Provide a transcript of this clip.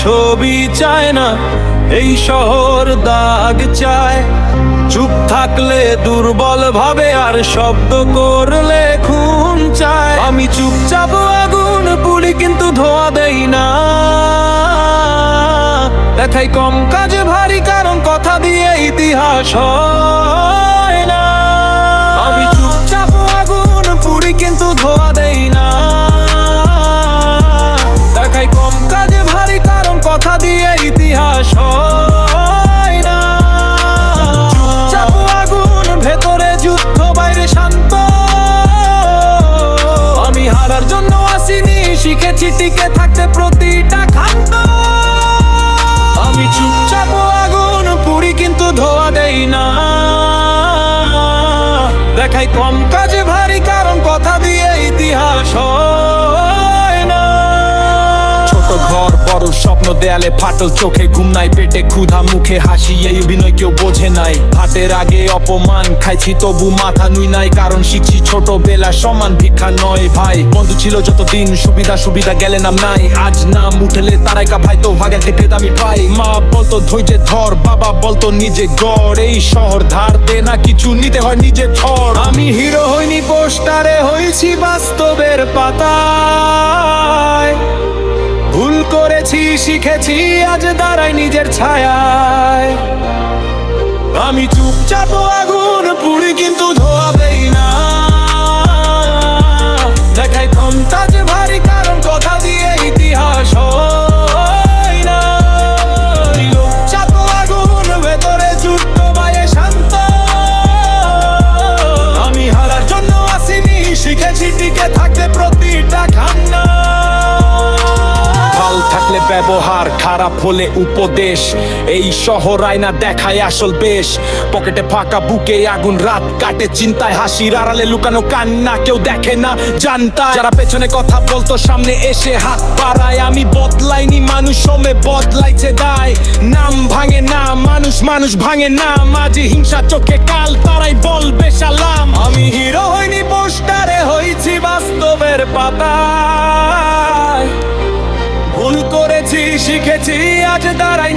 ছবি চায় না, এই শহর দাগ চায়। চুপ থাকলে দুর্বল ভাবে, আর শব্দ করলে খুন চায়। আমি চুপচাপ আগুন পুড়ি কিন্তু ধোয়া দেই না, দেখাই কম কাজে ভারী, কারণ কথা দিয়ে ইতিহাস হয় না। আমি চুপচাপ আগুন পুড়ি কিন্তু ধোয়া দেই না, দেখাই কম কাজে ভারী, কারণ কথা দিয়ে ইতিহাস হয় না। চুপচাপ আগুন, ভেতরে যুদ্ধ, বাইরে শান্ত। আমি হারার জন্য আসিনি, শিখেছি টিকে থাকতে প্রতিটা খান্ত। আমি চুপচাপ আগুন পুড়ি কিন্তু ধোয়া দেই না, দেখাই কম কাজে ভারী, কারণ কথা দিয়ে ইতিহাস হয় না। ছোট ঘর বড় স্বপ্ন, দেয়ালে ফাটল, চোখে ঘুম নাই, পেটে ক্ষুধা, মুখে হাসি, এই অভিনয় কেউ বোঝে নাই। ভাতের আগে অপমান খাইছি, তবু মাথা নুই নাই, কারণ শিখছি ছোটবেলা সমান ভিক্ষা নয় ভাই। বন্ধু ছিল যতদিন, সুবিধা সুবিধা গেলে নাম নাই। আজ নাম উঠলে তারাই কা ভাই, তো ভাগে খেতে দামি পাই। মা বলতো ধৈর্যে ধর, বাবা বলতো নিজে গড়। এই শহর ধার দে না, কিছু নিতে হয় নিজে ধর। আমি হিরো হইনি পোস্টারে, হয়েছি বাস্তবের পাতায়। ভুল করেছি শিখেছি, আজ দাঁড়াই নিজের ছায়ায়। আমি চুপচাপ আগুন পুড়ি কিন্তু ধোয়া দেই না, দেখাই কম কাজে ভারী, কারণ কথা দিয়ে ইতিহাস হয় না। চুপচাপ আগুন, ভেতরে যুদ্ধ, বাইরে শান্ত। আমি হারার জন্য আসিনি, শিখেছি টিকে থাকতে প্রতিটা খান্না। ভাল থাকলে ব্যবহার, খারাপ হলে উপদেশ। এই শহর আয়না দেখায় আসল বেশ। পকেটে ফাঁকা, বুকে আগুন, রাত কাটে চিন্তায়, হাসির আড়ালে লুকানো কান্না, কেউ দেখে না জানতা। যারা পেছনে কথা বলতো সামনে এসে হাত বাড়ায়। আমি বদলাইনি, মানুষ সমে বদলাইছে দায়। নাম ভাঙে না মানুষ, মানুষ ভাঙে না। মাঝে হিংসা চোখে কাল, তারাই বলবে সালাম। আমি হিরো হইনি পোস্টারে, হয়েছি বাস্তবের পাতায়। ভুল করেছি শিখেছি, আজ দাঁড়াই